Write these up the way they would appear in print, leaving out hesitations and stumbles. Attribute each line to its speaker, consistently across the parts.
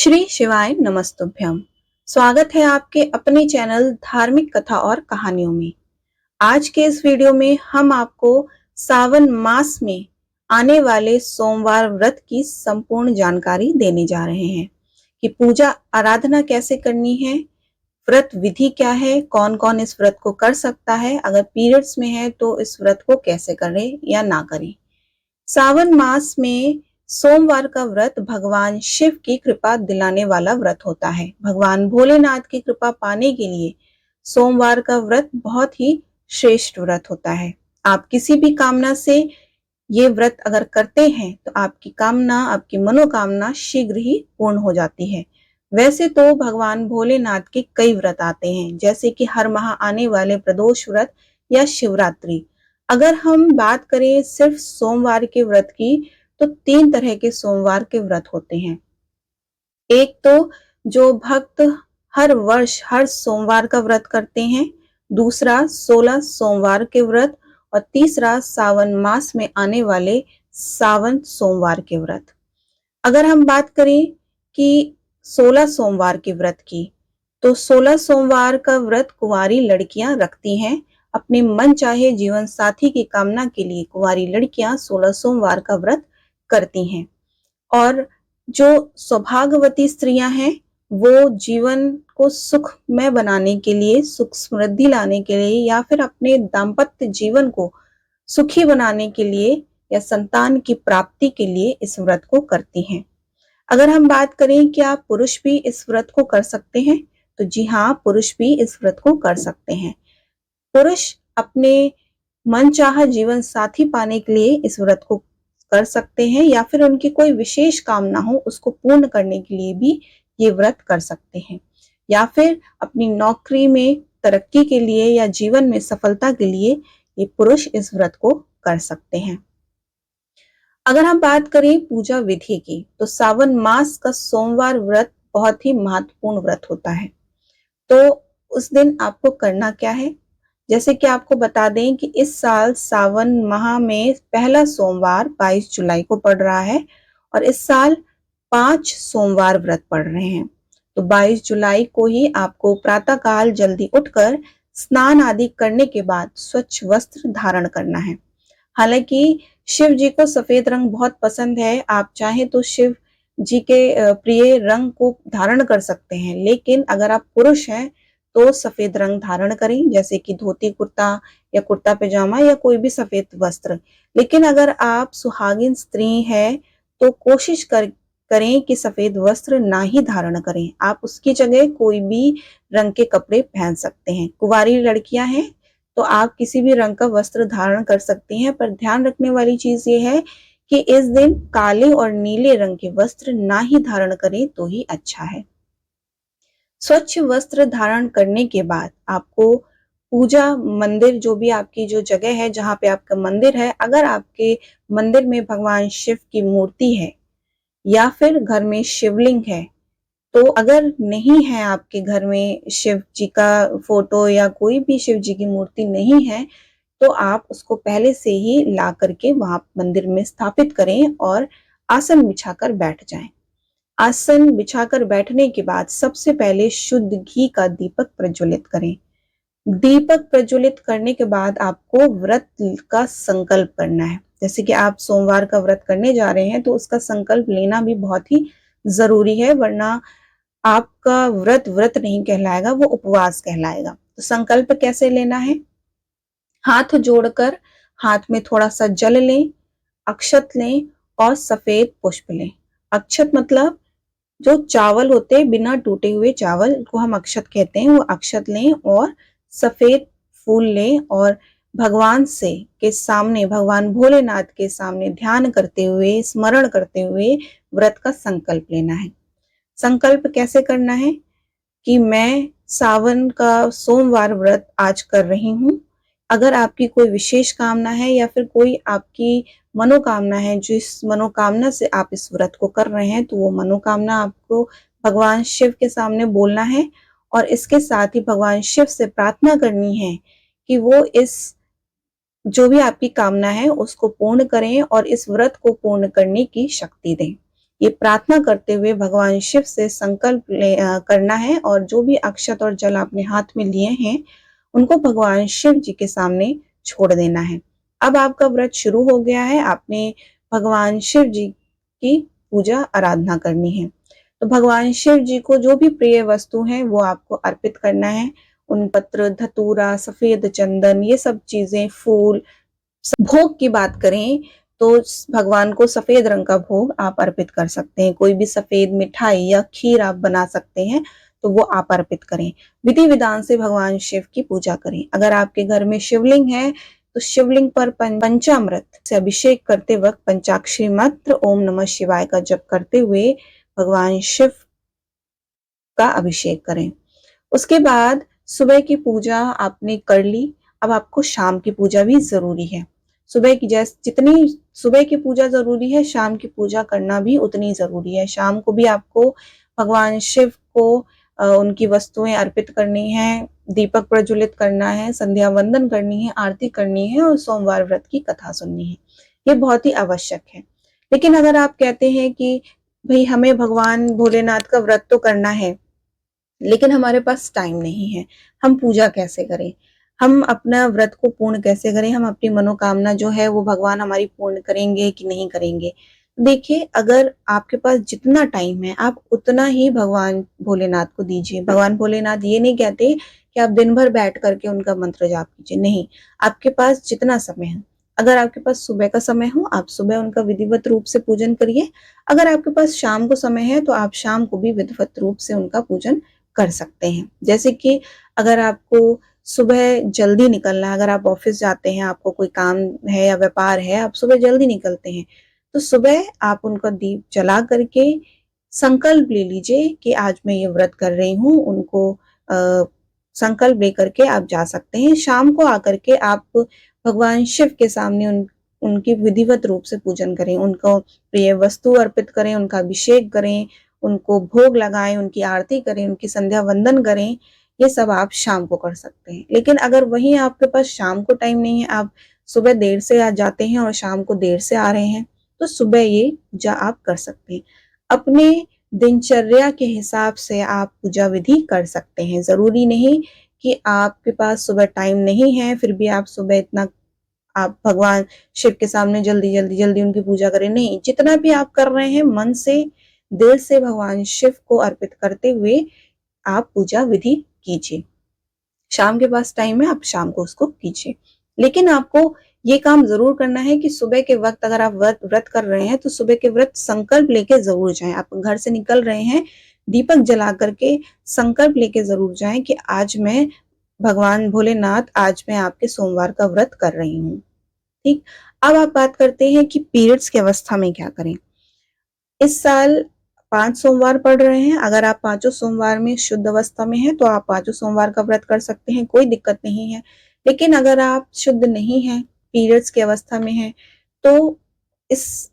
Speaker 1: श्री शिवाय नमस्तुभ्यम। स्वागत है आपके अपने चैनल धार्मिक कथा और कहानियों में। आज के इस वीडियो में हम आपको सावन मास में आने वाले सोमवार व्रत की संपूर्ण जानकारी देने जा रहे हैं कि पूजा आराधना कैसे करनी है, व्रत विधि क्या है, कौन कौन इस व्रत को कर सकता है, अगर पीरियड्स में है तो इस व्रत को कैसे करें या ना करें। सावन मास में सोमवार का व्रत भगवान शिव की कृपा दिलाने वाला व्रत होता है। भगवान भोलेनाथ की कृपा पाने के लिए सोमवार का व्रत बहुत ही श्रेष्ठ व्रत होता है। आप किसी भी कामना से ये व्रत अगर करते हैं तो आपकी कामना, आपकी मनोकामना शीघ्र ही पूर्ण हो जाती है। वैसे तो भगवान भोलेनाथ के कई व्रत आते हैं, जैसे कि हर माह आने वाले प्रदोष व्रत या शिवरात्रि। अगर हम बात करें सिर्फ सोमवार के व्रत की, तो 3 तरह के सोमवार के व्रत होते हैं। एक तो जो भक्त हर वर्ष हर सोमवार का व्रत करते हैं, दूसरा 16 सोमवार के व्रत और तीसरा सावन मास में आने वाले सावन सोमवार के व्रत। अगर हम बात करें कि 16 सोमवार के व्रत की, तो 16 सोमवार का व्रत कुंवारी लड़कियां रखती हैं। अपने मन चाहे जीवन साथी की कामना के लिए कुंवारी लड़कियां 16 सोमवार का व्रत करती हैं। और जो सौभाग्यवती स्त्रियां हैं, वो जीवन को सुखमय बनाने के लिए, सुख समृद्धि लाने के लिए या फिर अपने दाम्पत्य जीवन को सुखी बनाने के लिए या संतान की प्राप्ति के लिए इस व्रत को करती हैं। अगर हम बात करें कि आप पुरुष भी इस व्रत को कर सकते हैं, तो जी हाँ, पुरुष भी इस व्रत को कर सकते हैं। पुरुष अपने मनचाहा जीवन साथी पाने के लिए इस व्रत को कर सकते हैं या फिर उनकी कोई विशेष कामना हो उसको पूर्ण करने के लिए भी ये व्रत कर सकते हैं, या फिर अपनी नौकरी में तरक्की के लिए या जीवन में सफलता के लिए ये पुरुष इस व्रत को कर सकते हैं। अगर हम बात करें पूजा विधि की, तो सावन मास का सोमवार व्रत बहुत ही महत्वपूर्ण व्रत होता है। तो उस दिन आपको करना क्या है? जैसे कि आपको बता दें कि इस साल सावन माह में पहला सोमवार 22 जुलाई को पड़ रहा है और इस साल 5 सोमवार व्रत पड़ रहे हैं। तो 22 जुलाई को ही आपको प्रातःकाल जल्दी उठकर स्नान आदि करने के बाद स्वच्छ वस्त्र धारण करना है। हालांकि शिव जी को सफेद रंग बहुत पसंद है, आप चाहें तो शिव जी के प्रिय रंग को धारण कर सकते हैं, लेकिन अगर आप पुरुष हैं तो सफेद रंग धारण करें, जैसे कि धोती कुर्ता या कुर्ता पैजामा या कोई भी सफेद वस्त्र। लेकिन अगर आप सुहागिन स्त्री हैं तो कोशिश करें कि सफेद वस्त्र ना ही धारण करें। आप उसकी जगह कोई भी रंग के कपड़े पहन सकते हैं। कुंवारी लड़कियां हैं तो आप किसी भी रंग का वस्त्र धारण कर सकती हैं, पर ध्यान रखने वाली चीज ये है कि इस दिन काले और नीले रंग के वस्त्र ना ही धारण करें तो ही अच्छा है। स्वच्छ वस्त्र धारण करने के बाद आपको पूजा मंदिर, जो भी आपकी जो जगह है जहां पे आपका मंदिर है, अगर आपके मंदिर में भगवान शिव की मूर्ति है या फिर घर में शिवलिंग है, तो अगर नहीं है आपके घर में शिव जी का फोटो या कोई भी शिव जी की मूर्ति नहीं है, तो आप उसको पहले से ही ला करके वहां मंदिर में स्थापित करें और आसन बिछाकर बैठ जाएं। आसन बिछाकर बैठने के बाद सबसे पहले शुद्ध घी का दीपक प्रज्वलित करें। दीपक प्रज्वलित करने के बाद आपको व्रत का संकल्प करना है। जैसे कि आप सोमवार का व्रत करने जा रहे हैं तो उसका संकल्प लेना भी बहुत ही जरूरी है, वरना आपका व्रत व्रत नहीं कहलाएगा, वो उपवास कहलाएगा। तो संकल्प कैसे लेना है? हाथ जोड़कर हाथ में थोड़ा सा जल लें, अक्षत लें और सफेद पुष्प लें। अक्षत मतलब जो चावल होते हैं, बिना टूटे हुए चावल को हम अक्षत कहते हैं, वो अक्षत लें और सफेद फूल लें और भगवान से के सामने, भगवान भोलेनाथ के सामने ध्यान करते हुए, स्मरण करते हुए व्रत का संकल्प लेना है। संकल्प कैसे करना है कि मैं सावन का सोमवार व्रत आज कर रही हूँ। अगर आपकी कोई विशेष कामना है या फिर कोई आपकी मनोकामना है, जिस मनोकामना से आप इस व्रत को कर रहे हैं, तो वो मनोकामना आपको भगवान शिव के सामने बोलना है और इसके साथ ही भगवान शिव से प्रार्थना करनी है कि वो इस जो भी आपकी कामना है उसको पूर्ण करें और इस व्रत को पूर्ण करने की शक्ति दें। ये प्रार्थना करते हुए भगवान शिव से संकल्प करना है और जो भी अक्षत और जल आपने हाथ में लिए हैं उनको भगवान शिव जी के सामने छोड़ देना है। अब आपका व्रत शुरू हो गया है, आपने भगवान शिव जी की पूजा आराधना करनी है। तो भगवान शिव जी को जो भी प्रिय वस्तु है वो आपको अर्पित करना है। उन पत्र, धतूरा, सफेद चंदन, ये सब चीजें, फूल। भोग की बात करें तो भगवान को सफेद रंग का भोग आप अर्पित कर सकते हैं। कोई भी सफेद मिठाई या खीर आप बना सकते हैं तो वो आप अर्पित करें। विधि विधान से भगवान शिव की पूजा करें। अगर आपके घर में शिवलिंग है तो शिवलिंग पर पंचामृत से अभिषेक करते वक्त पंचाक्षरी मंत्र ओम नमः शिवाय का जप करते हुए भगवान शिव का अभिषेक करें। उसके बाद सुबह की पूजा आपने कर ली, अब आपको शाम की पूजा भी जरूरी है। सुबह की जितनी सुबह की पूजा जरूरी है, शाम की पूजा करना भी उतनी जरूरी है। शाम को भी आपको भगवान शिव को उनकी वस्तुएं अर्पित करनी है, दीपक प्रज्वलित करना है, संध्या वंदन करनी है, आरती करनी है और सोमवार व्रत की कथा सुननी है। ये बहुत ही आवश्यक है। लेकिन अगर आप कहते हैं कि भाई हमें भगवान भोलेनाथ का व्रत तो करना है लेकिन हमारे पास टाइम नहीं है, हम पूजा कैसे करें, हम अपना व्रत को पूर्ण कैसे करें, हम अपनी मनोकामना जो है वो भगवान हमारी पूर्ण करेंगे कि नहीं करेंगे। देखिए, अगर आपके पास जितना टाइम है आप उतना ही भगवान भोलेनाथ को दीजिए। भगवान भोलेनाथ ये नहीं कहते कि आप दिन भर बैठ करके उनका मंत्र जाप कीजिए, नहीं, आपके पास जितना समय है। अगर आपके पास सुबह का समय हो आप सुबह उनका विधिवत रूप से पूजन करिए। अगर आपके पास शाम को समय है तो आप शाम को भी विधिवत रूप से उनका पूजन कर सकते हैं। जैसे कि अगर आपको सुबह जल्दी निकलना है, अगर आप ऑफिस जाते हैं, आपको कोई काम है या व्यापार है, आप सुबह जल्दी निकलते हैं, तो सुबह आप उनका दीप जला करके संकल्प ले लीजिए कि आज मैं ये व्रत कर रही हूँ। उनको संकल्प लेकर के आप जा सकते हैं। शाम को आकर के आप भगवान शिव के सामने उनकी विधिवत रूप से पूजन करें, उनको प्रिय वस्तु अर्पित करें, उनका अभिषेक करें, उनको भोग लगाएं, उनकी आरती करें, उनकी संध्या वंदन करें। ये सब आप शाम को कर सकते हैं। लेकिन अगर वहीं आपके पास शाम को टाइम नहीं है, आप सुबह देर से आ जाते हैं और शाम को देर से आ रहे हैं, तो सुबह ये पूजा आप कर सकते हैं। अपने दिनचर्या के हिसाब से आप पूजा विधि कर सकते हैं। जरूरी नहीं कि आपके पास सुबह टाइम नहीं है फिर भी आप सुबह इतना आप भगवान शिव के सामने जल्दी जल्दी जल्दी उनकी पूजा करें। नहीं, जितना भी आप कर रहे हैं मन से, दिल से भगवान शिव को अर्पित करते हुए आप पूजा विधि कीजिए। शाम के पास टाइम है, आप शाम को उसको कीजिए। लेकिन आपको ये काम जरूर करना है कि सुबह के वक्त अगर आप व्रत कर रहे हैं तो सुबह के व्रत संकल्प लेके जरूर जाएं। आप घर से निकल रहे हैं, दीपक जला करके संकल्प लेके जरूर जाएं कि आज मैं भगवान भोलेनाथ, आज मैं आपके सोमवार का व्रत कर रही हूँ। ठीक। अब आप बात करते हैं कि पीरियड्स की अवस्था में क्या करें। इस साल 5 सोमवार पड़ रहे हैं। अगर आप पांचों सोमवार में शुद्ध अवस्था में हैं तो आप पांचों सोमवार का व्रत कर सकते हैं, कोई दिक्कत नहीं है। लेकिन अगर आप शुद्ध नहीं हैं, पीरियड्स की अवस्था में हैं, तो इस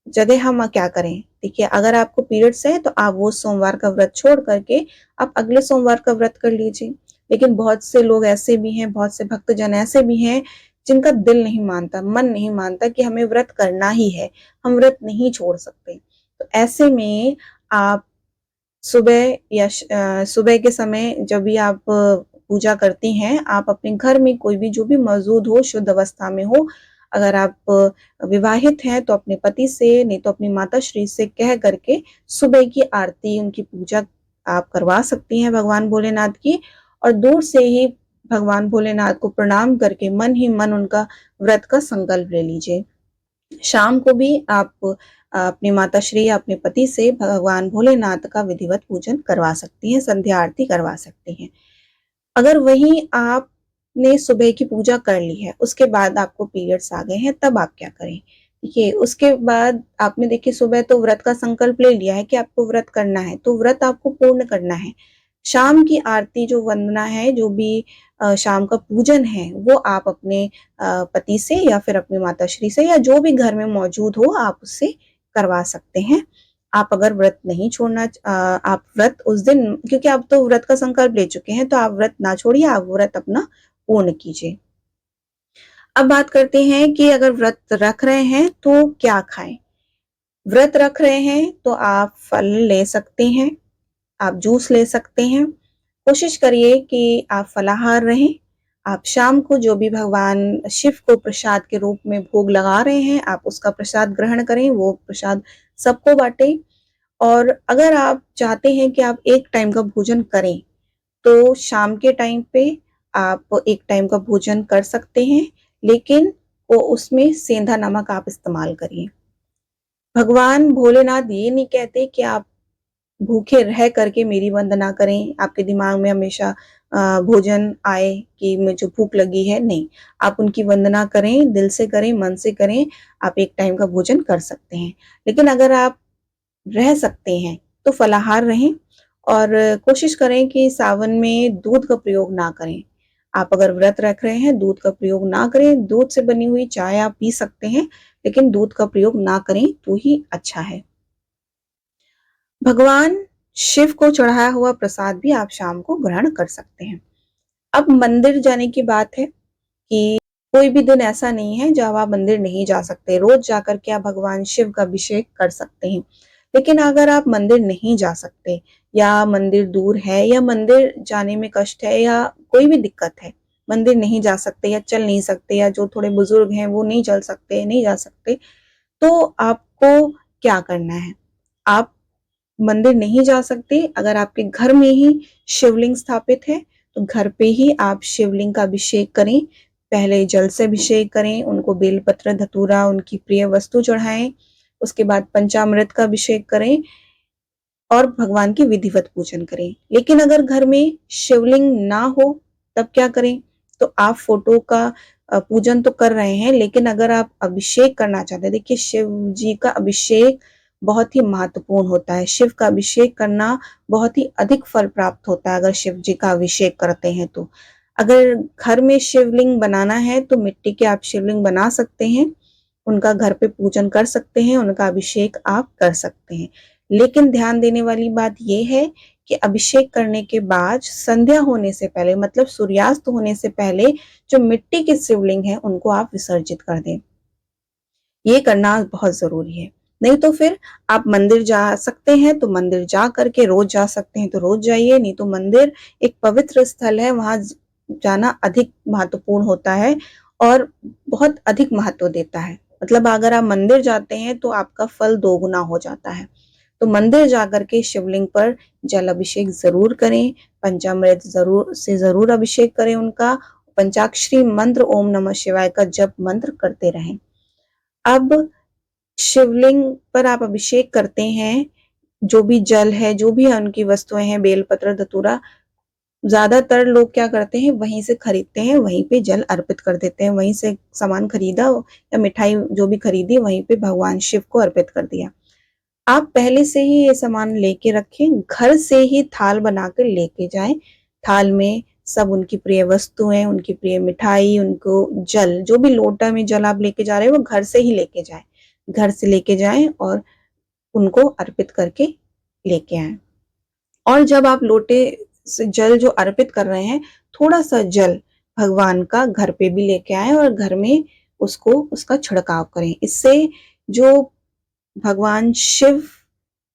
Speaker 1: जगह हम क्या करें। देखिए, अगर आपको पीरियड्स है तो आप वो सोमवार का व्रत छोड़ करके आप अगले सोमवार का व्रत कर लीजिए। लेकिन बहुत से लोग ऐसे भी हैं, बहुत से भक्तजन ऐसे भी हैं जिनका दिल नहीं मानता, मन नहीं मानता कि हमें व्रत करना ही है, हम व्रत नहीं छोड़ सकते। तो ऐसे में आप सुबह या सुबह के समय जब भी आप पूजा करती हैं, आप अपने घर में कोई भी जो भी मौजूद हो, शुद्ध अवस्था में हो, अगर आप विवाहित हैं तो अपने पति से, नहीं तो अपनी माता श्री से कह करके सुबह की आरती, उनकी पूजा आप करवा सकती हैं भगवान भोलेनाथ की। और दूर से ही भगवान भोलेनाथ को प्रणाम करके मन ही मन उनका व्रत का संकल्प ले लीजिए। शाम को भी आप अपनी माताश्री या अपने पति से भगवान भोलेनाथ का विधिवत पूजन करवा सकती हैं, संध्या आरती करवा सकती हैं। अगर वहीं आपने सुबह की पूजा कर ली है, उसके बाद आपको पीरियड्स आ गए हैं, तब आप क्या करें। देखिए, उसके बाद आपने देखिए सुबह तो व्रत का संकल्प ले लिया है कि आपको व्रत करना है, तो व्रत आपको पूर्ण करना है। शाम की आरती, जो वंदना है, जो भी शाम का पूजन है, वो आप अपने पति से या फिर अपनी माताश्री से या जो भी घर में मौजूद हो आप उससे करवा सकते हैं। आप अगर व्रत नहीं छोड़ना, आप व्रत उस दिन, क्योंकि आप तो व्रत का संकल्प ले चुके हैं, तो आप व्रत ना छोड़िए, आप व्रत अपना पूर्ण कीजिए। अब बात करते हैं कि अगर व्रत रख रहे हैं तो क्या खाएं। व्रत रख रहे हैं तो आप फल ले सकते हैं, आप जूस ले सकते हैं। कोशिश करिए कि आप फलाहार रहें। आप शाम को जो भी भगवान शिव को प्रसाद के रूप में भोग लगा रहे हैं, आप उसका प्रसाद ग्रहण करें, वो प्रसाद सबको बांटें। और अगर आप चाहते हैं कि आप एक टाइम का भोजन करें, तो शाम के टाइम पे आप एक टाइम का भोजन कर सकते हैं, लेकिन वो उसमें सेंधा नमक आप इस्तेमाल करिए। भगवान भोलेनाथ ये नहीं कहते कि आप भूखे रह करके मेरी वंदना करें, आपके दिमाग में हमेशा भोजन आए कि मुझे भूख लगी है, नहीं। आप उनकी वंदना करें, दिल से करें, मन से करें, आप एक टाइम का भोजन कर सकते हैं। लेकिन अगर आप रह सकते हैं तो फलाहार रहें और कोशिश करें कि सावन में दूध का प्रयोग ना करें। आप अगर व्रत रख रहे हैं, दूध का प्रयोग ना करें। दूध से बनी हुई चाय आप पी सकते हैं, लेकिन दूध का प्रयोग ना करें तो ही अच्छा है। भगवान शिव को चढ़ाया हुआ प्रसाद भी आप शाम को ग्रहण कर सकते हैं। अब मंदिर जाने की बात है कि कोई भी दिन ऐसा नहीं है जब आप मंदिर नहीं जा सकते। रोज जाकर के आप भगवान शिव का अभिषेक कर सकते हैं। लेकिन अगर आप मंदिर नहीं जा सकते, या मंदिर दूर है, या मंदिर जाने में कष्ट है, या कोई भी दिक्कत है, मंदिर नहीं जा सकते या चल नहीं सकते, या जो थोड़े बुजुर्ग हैं वो नहीं चल सकते, नहीं जा सकते, तो आपको क्या करना है? आप मंदिर नहीं जा सकते, अगर आपके घर में ही शिवलिंग स्थापित है, तो घर पे ही आप शिवलिंग का अभिषेक करें। पहले जल से अभिषेक करें, उनको बेलपत्र, धतूरा, उनकी प्रिय वस्तु चढ़ाएं। उसके बाद पंचामृत का अभिषेक करें और भगवान की विधिवत पूजन करें। लेकिन अगर घर में शिवलिंग ना हो, तब क्या करें? तो आप फोटो का पूजन तो कर रहे हैं, लेकिन अगर आप अभिषेक करना चाहते हैं, देखिए शिव जी का अभिषेक बहुत ही महत्वपूर्ण होता है। शिव का अभिषेक करना बहुत ही अधिक फल प्राप्त होता है अगर शिव जी का अभिषेक करते हैं तो। अगर घर में शिवलिंग बनाना है तो मिट्टी के आप शिवलिंग बना सकते हैं, उनका घर पे पूजन कर सकते हैं, उनका अभिषेक आप कर सकते हैं। लेकिन ध्यान देने वाली बात यह है कि अभिषेक करने के बाद संध्या होने से पहले, मतलब सूर्यास्त होने से पहले, जो मिट्टी के शिवलिंग है उनको आप विसर्जित कर दें। ये करना बहुत जरूरी है। नहीं तो फिर आप मंदिर जा सकते हैं तो मंदिर जा करके, रोज जा सकते हैं तो रोज जाइए, नहीं तो मंदिर एक पवित्र स्थल है, वहां जाना अधिक महत्वपूर्ण होता है और बहुत अधिक महत्व देता है। मतलब अगर आप मंदिर जाते हैं तो आपका फल दोगुना हो जाता है। तो मंदिर जाकर के शिवलिंग पर जल अभिषेक जरूर करें, पंचामृत जरूर अभिषेक करें उनका, पंचाक्षरी मंत्र ओम नमः शिवाय का जप मंत्र करते रहें। अब शिवलिंग पर आप अभिषेक करते हैं, जो भी जल है, जो भी उनकी वस्तुएं हैं, बेलपत्र, धतूरा, ज्यादातर लोग क्या करते हैं, वहीं से खरीदते हैं, वहीं पे जल अर्पित कर देते हैं। वहीं से सामान खरीदा या मिठाई जो भी खरीदी, वहीं पे भगवान शिव को अर्पित कर दिया। आप पहले से ही ये सामान लेके रखें, घर से ही थाल बनाकर लेके जाएं। थाल में सब उनकी प्रिय वस्तुएं, उनकी प्रिय मिठाई, उनको जल, जो भी लोटा में जल आप लेके जा रहे हैं वो घर से ही लेके जाएं। घर से लेके जाएं और उनको अर्पित करके लेके आएं। और जब आप लोटे से जल जो अर्पित कर रहे हैं, थोड़ा सा जल भगवान का घर पे भी लेके आए और घर में उसका छिड़काव करें। इससे जो भगवान शिव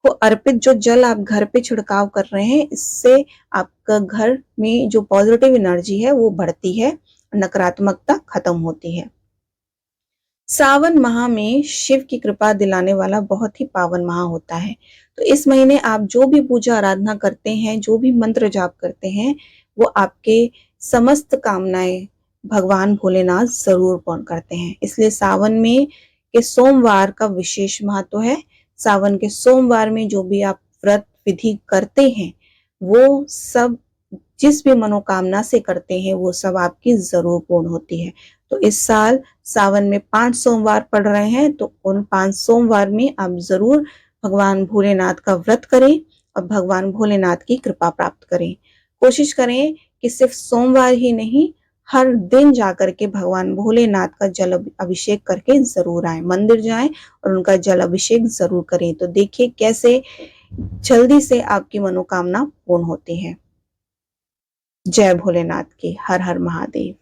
Speaker 1: को अर्पित जो जल आप घर पे छिड़काव कर रहे हैं, इससे आपका घर में जो पॉजिटिव एनर्जी है वो बढ़ती है, नकारात्मकता खत्म होती है। सावन माह में शिव की कृपा दिलाने वाला बहुत ही पावन माह होता है। तो इस महीने आप जो भी पूजा आराधना करते हैं, जो भी मंत्र जाप करते हैं, वो आपके समस्त कामनाएं भगवान भोलेनाथ जरूर पूर्ण करते हैं। इसलिए सावन में के सोमवार का विशेष महत्व है। सावन के सोमवार में जो भी आप व्रत विधि करते हैं, वो सब जिस भी मनोकामना से करते हैं वो सब आपकी जरूर पूर्ण होती है। तो इस साल सावन में 5 सोमवार पड़ रहे हैं, तो उन 5 सोमवार में आप जरूर भगवान भोलेनाथ का व्रत करें और भगवान भोलेनाथ की कृपा प्राप्त करें। कोशिश करें कि सिर्फ सोमवार ही नहीं, हर दिन जाकर के भगवान भोलेनाथ का जल अभिषेक करके जरूर आए, मंदिर जाएं और उनका जल अभिषेक जरूर करें। तो देखिए कैसे जल्दी से आपकी मनोकामना पूर्ण होती है। जय भोलेनाथ की, हर हर महादेव।